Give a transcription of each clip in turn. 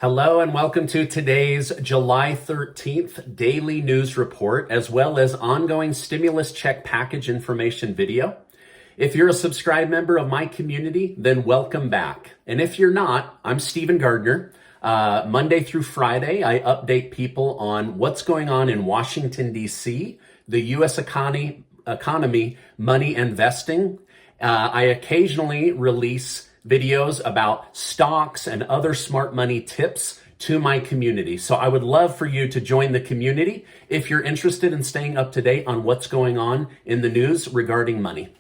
Hello and welcome to today's July 13th daily news report, as well as ongoing stimulus check package information video. If you're a subscribed member of my community, then welcome back. And if you're not, I'm Stephen Gardner. Monday through Friday, I update people on what's going on in Washington, D.C., the U.S. economy, money, and investing. I occasionally release videos about stocks and other smart money tips to my community. So I would love for you to join the community if you're interested in staying up to date on what's going on in the news regarding money.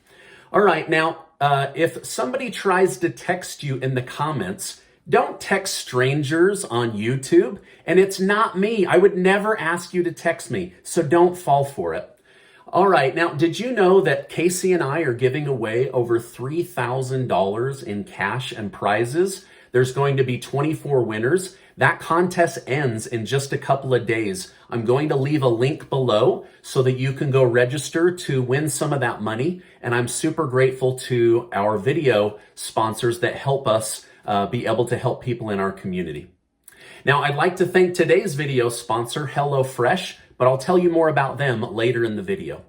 All right, now, if somebody tries to text you in the comments, don't text strangers on YouTube. And it's not me. I would never ask you to text me, so don't fall for it. All right, now, did you know that Casey and I are giving away over $3,000 in cash and prizes? There's going to be 24 winners. That contest ends in just a couple of days. I'm going to leave a link below so that you can go register to win some of that money. And I'm super grateful to our video sponsors that help us be able to help people in our community. Now, I'd like to thank today's video sponsor, HelloFresh, but I'll tell you more about them later in the video.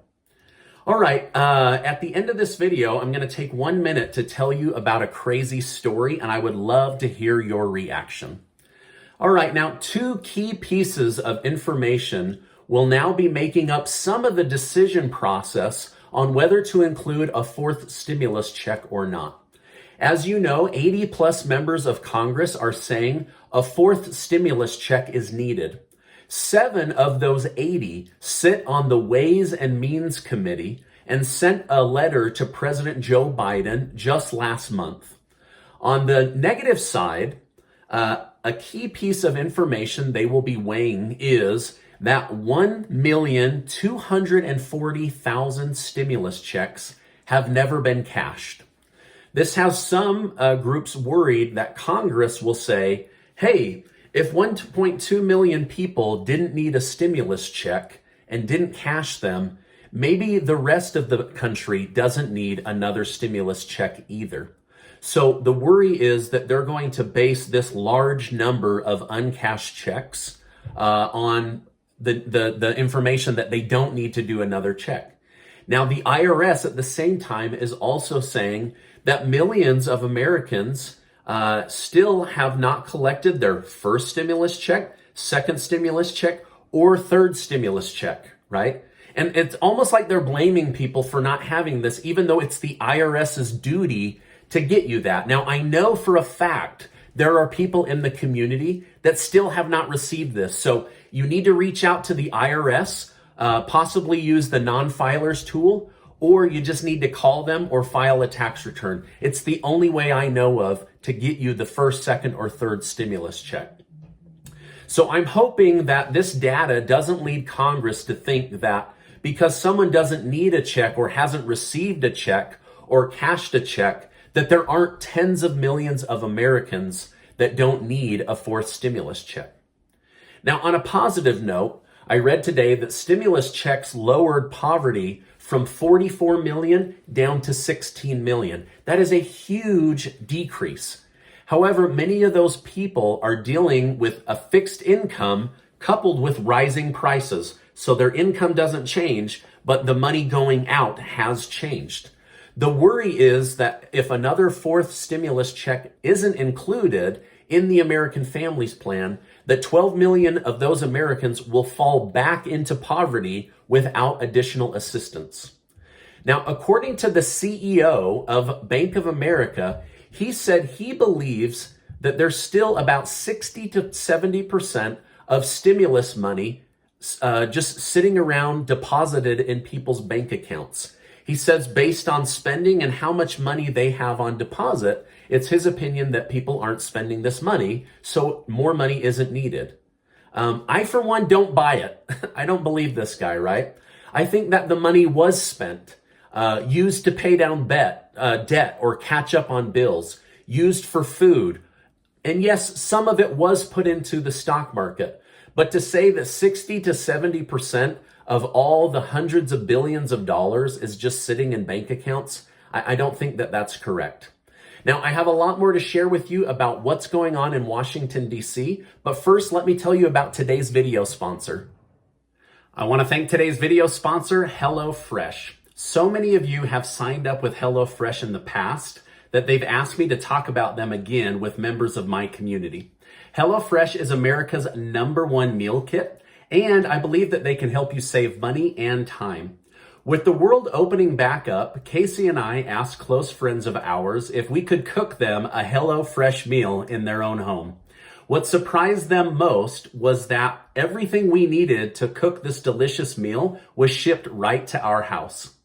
All right, at the end of this video, I'm going to take 1 minute to tell you about a crazy story, and I would love to hear your reaction. All right, now, two key pieces of information will now be making up some of the decision process on whether to include a fourth stimulus check or not. As you know, 80 plus members of Congress are saying a fourth stimulus check is needed. 7 of those 80 sit on the Ways and Means Committee and sent a letter to President Joe Biden just last month. On the negative side, a key piece of information they will be weighing is that 1,240,000 stimulus checks have never been cashed. This has some groups worried that Congress will say, hey, if 1.2 million people didn't need a stimulus check and didn't cash them, maybe the rest of the country doesn't need another stimulus check either. So the worry is that they're going to base this large number of uncashed checks on the information that they don't need to do another check. Now, the IRS at the same time is also saying that millions of Americans still have not collected their first stimulus check, second stimulus check, or third stimulus check, right? And it's almost like they're blaming people for not having this, even though it's the IRS's duty to get you that. Now, I know for a fact there are people in the community that still have not received this. So you need to reach out to the IRS, possibly use the non-filers tool, or you just need to call them or file a tax return. It's the only way I know of to get you the first, second, or third stimulus check. So I'm hoping that this data doesn't lead Congress to think that because someone doesn't need a check or hasn't received a check or cashed a check, that there aren't tens of millions of Americans that don't need a fourth stimulus check. Now, on a positive note, I read today that stimulus checks lowered poverty from 44 million down to 16 million. That is a huge decrease. However, many of those people are dealing with a fixed income coupled with rising prices. So their income doesn't change, but the money going out has changed. The worry is that if another fourth stimulus check isn't included in the American Families Plan, that 12 million of those Americans will fall back into poverty without additional assistance. Now, according to the CEO of Bank of America, he said he believes that there's still about 60 to 70% of stimulus money just sitting around deposited in people's bank accounts. He says based on spending and how much money they have on deposit, it's his opinion that people aren't spending this money, so more money isn't needed. I, for one, don't buy it. I don't believe this guy, right? I think that the money was spent, used to pay down debt or catch up on bills, used for food. And yes, some of it was put into the stock market. But to say that 60 to 70% of all the hundreds of billions of dollars is just sitting in bank accounts, I don't think that that's correct. Now, I have a lot more to share with you about what's going on in Washington, D.C., but first, let me tell you about today's video sponsor. I want to thank today's video sponsor, HelloFresh. So many of you have signed up with HelloFresh in the past that they've asked me to talk about them again with members of my community. HelloFresh is America's #1 meal kit, and I believe that they can help you save money and time. With the world opening back up, Casey and I asked close friends of ours if we could cook them a HelloFresh meal in their own home. What surprised them most was that everything we needed to cook this delicious meal was shipped right to our house.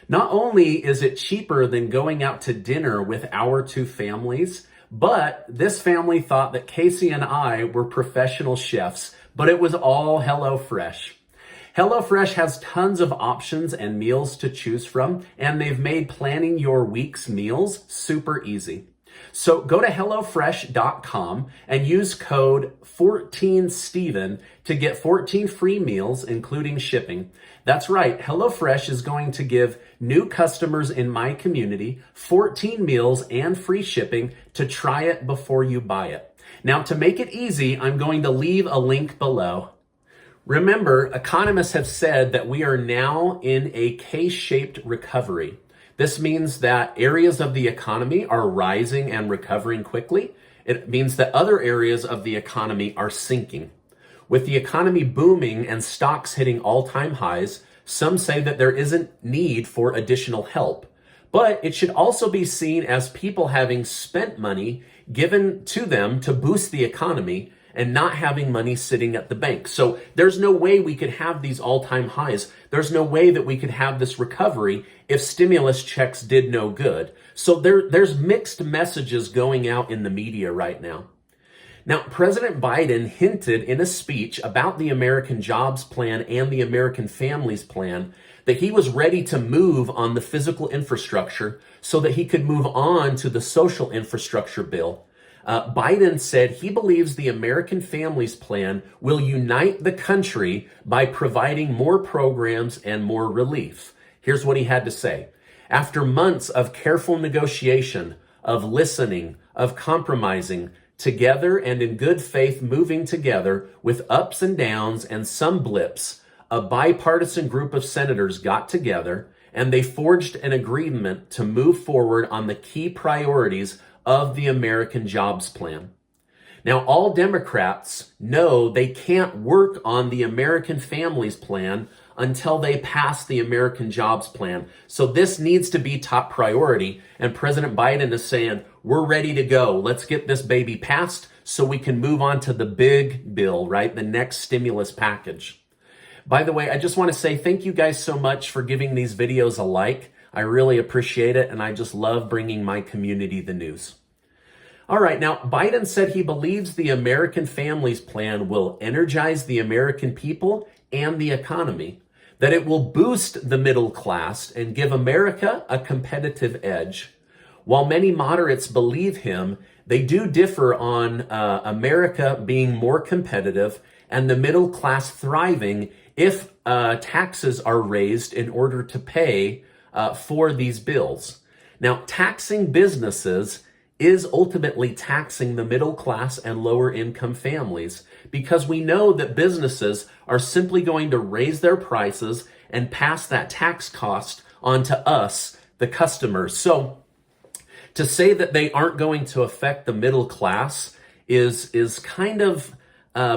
Not only is it cheaper than going out to dinner with our two families, but this family thought that Casey and I were professional chefs, but it was all HelloFresh. HelloFresh has tons of options and meals to choose from, and they've made planning your week's meals super easy. So go to HelloFresh.com and use code 14Steven to get 14 free meals, including shipping. That's right, HelloFresh is going to give new customers in my community 14 meals and free shipping to try it before you buy it. Now, to make it easy, I'm going to leave a link below. Remember, economists have said that we are now in a K-shaped recovery. This means that areas of the economy are rising and recovering quickly. It means that other areas of the economy are sinking. With the economy booming and stocks hitting all-time highs, some say that there isn't need for additional help. But it should also be seen as people having spent money given to them to boost the economy and not having money sitting at the bank. So there's no way we could have these all-time highs. There's no way that we could have this recovery if stimulus checks did no good. So there's mixed messages going out in the media right now. Now, President Biden hinted in a speech about the American Jobs Plan and the American Families Plan that he was ready to move on the physical infrastructure so that he could move on to the social infrastructure bill. Biden said he believes the American Families Plan will unite the country by providing more programs and more relief. Here's what he had to say. After months of careful negotiation, of listening, of compromising, together and in good faith moving together with ups and downs and some blips, a bipartisan group of senators got together and they forged an agreement to move forward on the key priorities of the American Jobs Plan. Now, all Democrats know they can't work on the American Families Plan until they pass the American Jobs Plan. So this needs to be top priority. And President Biden is saying, we're ready to go. Let's get this baby passed so we can move on to the big bill, right? The next stimulus package. By the way, I just want to say thank you guys so much for giving these videos a like. I really appreciate it, and I just love bringing my community the news. All right, now, Biden said he believes the American Families Plan will energize the American people and the economy, that it will boost the middle class and give America a competitive edge. While many moderates believe him, they do differ on America being more competitive and the middle class thriving if taxes are raised in order to pay for these bills. Now, taxing businesses is ultimately taxing the middle class and lower income families because we know that businesses are simply going to raise their prices and pass that tax cost on to us, the customers. So to say that they aren't going to affect the middle class is kind of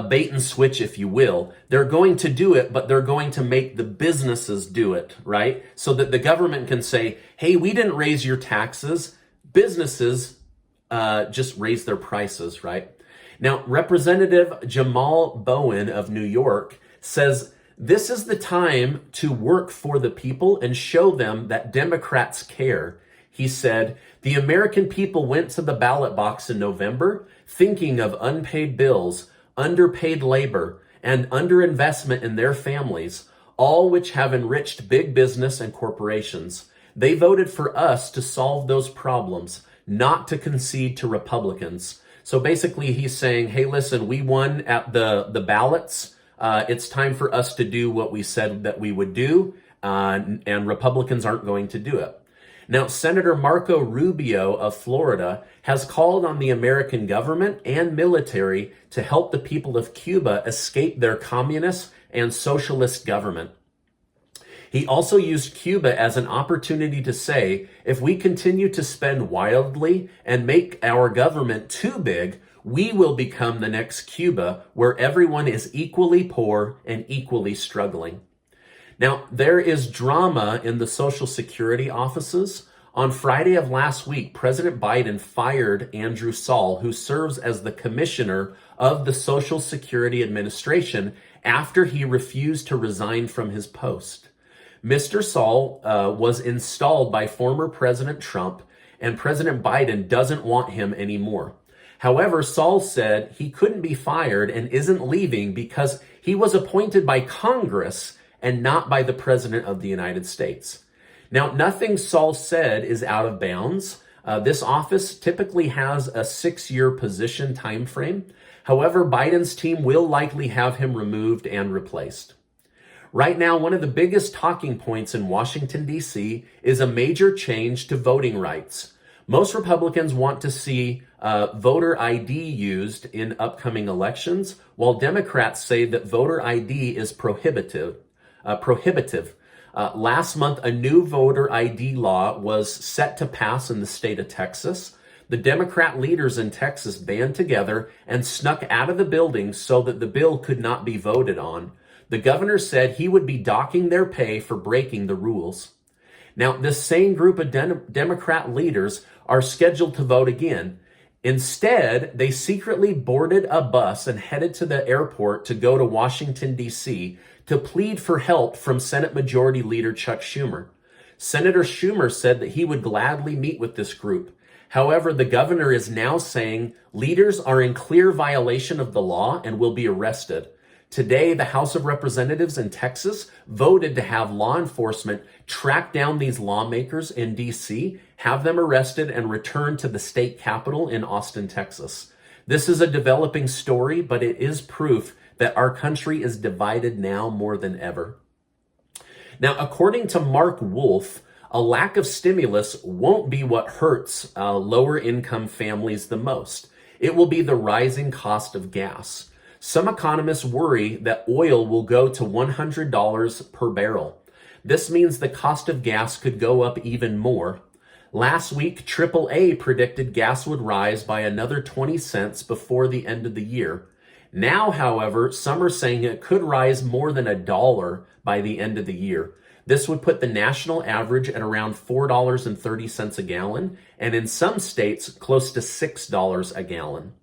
bait and switch, if you will. They're going to do it, but they're going to make the businesses do it, right? So that the government can say, hey, we didn't raise your taxes. Businesses just raise their prices, right? Now, Representative Jamal Bowen of New York says, this is the time to work for the people and show them that Democrats care. He said, the American people went to the ballot box in November thinking of unpaid bills, underpaid labor, and underinvestment in their families, all which have enriched big business and corporations. They voted for us to solve those problems, not to concede to Republicans. So basically he's saying, hey, listen, we won at the ballots. It's time for us to do what we said that we would do, and Republicans aren't going to do it. Now, Senator Marco Rubio of Florida has called on the American government and military to help the people of Cuba escape their communist and socialist government. He also used Cuba as an opportunity to say, if we continue to spend wildly and make our government too big, we will become the next Cuba, where everyone is equally poor and equally struggling. Now, there is drama in the Social Security offices. On Friday of last week, President Biden fired Andrew Saul, who serves as the commissioner of the Social Security Administration, after he refused to resign from his post. Mr. Saul was installed by former President Trump, and President Biden doesn't want him anymore. However, Saul said he couldn't be fired and isn't leaving because he was appointed by Congress and not by the President of the United States. Now, nothing Saul said is out of bounds. This office typically has a 6-year position time frame. However, Biden's team will likely have him removed and replaced. Right now, one of the biggest talking points in Washington, D.C. is a major change to voting rights. Most Republicans want to see voter ID used in upcoming elections, while Democrats say that voter ID is prohibitive. Last month, a new voter ID law was set to pass in the state of Texas. The Democrat leaders in Texas band together and snuck out of the building so that the bill could not be voted on. The governor said he would be docking their pay for breaking the rules. Now, this same group of Democrat leaders are scheduled to vote again. Instead, they secretly boarded a bus and headed to the airport to go to Washington, D.C. to plead for help from Senate Majority Leader Chuck Schumer. Senator Schumer said that he would gladly meet with this group. However, the governor is now saying leaders are in clear violation of the law and will be arrested. Today, the House of Representatives in Texas voted to have law enforcement track down these lawmakers in D.C., have them arrested, and returned to the state capitol in Austin, Texas. This is a developing story, but it is proof that our country is divided now more than ever. Now, according to Mark Wolf, a lack of stimulus won't be what hurts lower income families the most. It will be the rising cost of gas. Some economists worry that oil will go to $100 per barrel. This means the cost of gas could go up even more. Last week, AAA predicted gas would rise by another 20 cents before the end of the year. Now, however, some are saying it could rise more than $1 by the end of the year. This would put the national average at around $4.30 a gallon, and in some states, close to $6 a gallon.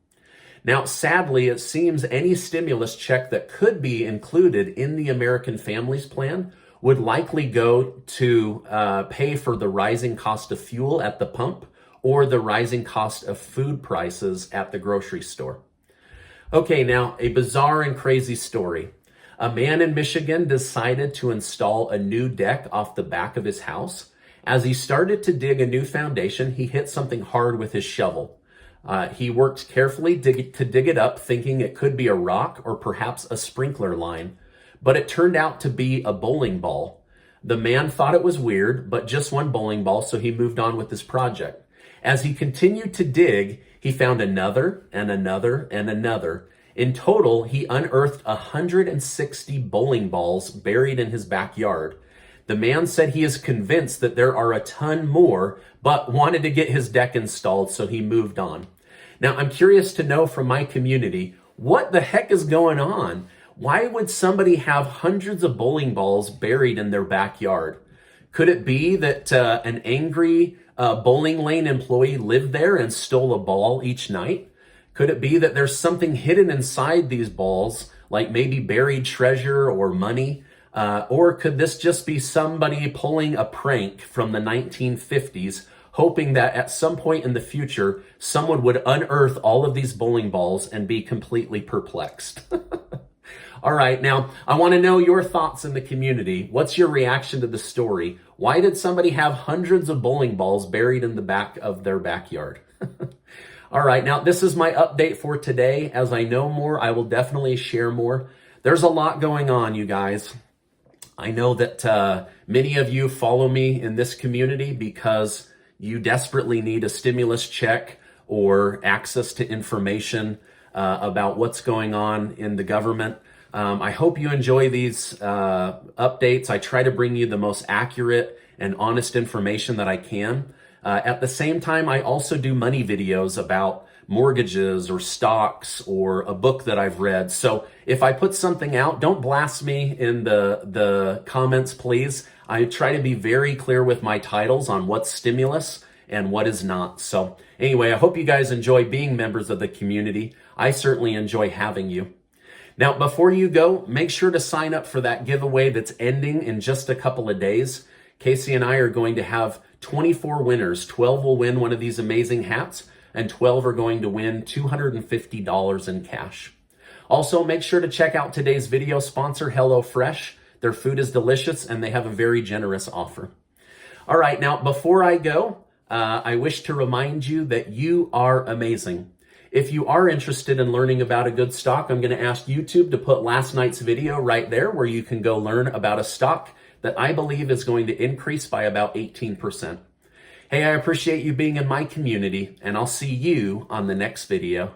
Now, sadly, it seems any stimulus check that could be included in the American Families Plan would likely go to pay for the rising cost of fuel at the pump or the rising cost of food prices at the grocery store. Okay, now a bizarre and crazy story. A man in Michigan decided to install a new deck off the back of his house. As he started to dig a new foundation, he hit something hard with his shovel. He worked carefully to dig it up, thinking it could be a rock or perhaps a sprinkler line, but it turned out to be a bowling ball. The man thought it was weird, but just one bowling ball, so he moved on with his project. As he continued to dig, he found another and another and another. In total, he unearthed 160 bowling balls buried in his backyard. The man said he is convinced that there are a ton more, but wanted to get his deck installed, so he moved on. Now, I'm curious to know from my community, what the heck is going on? Why would somebody have hundreds of bowling balls buried in their backyard? Could it be that an angry bowling lane employee lived there and stole a ball each night? Could it be that there's something hidden inside these balls, like maybe buried treasure or money? Or could this just be somebody pulling a prank from the 1950s, hoping that at some point in the future, someone would unearth all of these bowling balls and be completely perplexed? All right, now I want to know your thoughts in the community. What's your reaction to the story? Why did somebody have hundreds of bowling balls buried in the back of their backyard? All right, now this is my update for today. As I know more, I will definitely share more. There's a lot going on, you guys. I know that many of you follow me in this community because you desperately need a stimulus check or access to information about what's going on in the government. I hope you enjoy these updates. I try to bring you the most accurate and honest information that I can. At the same time, I also do money videos about mortgages or stocks or a book that I've read. So if I put something out, don't blast me in the comments, please. I try to be very clear with my titles on what's stimulus and what is not. So anyway, I hope you guys enjoy being members of the community. I certainly enjoy having you. Now, before you go, make sure to sign up for that giveaway that's ending in just a couple of days. Casey and I are going to have 24 winners. 12 will win one of these amazing hats, and 12 are going to win $250 in cash. Also, make sure to check out today's video sponsor, HelloFresh. Their food is delicious, and they have a very generous offer. All right, now, before I go, I wish to remind you that you are amazing. If you are interested in learning about a good stock, I'm going to ask YouTube to put last night's video right there where you can go learn about a stock that I believe is going to increase by about 18%. Hey, I appreciate you being in my community, and I'll see you on the next video.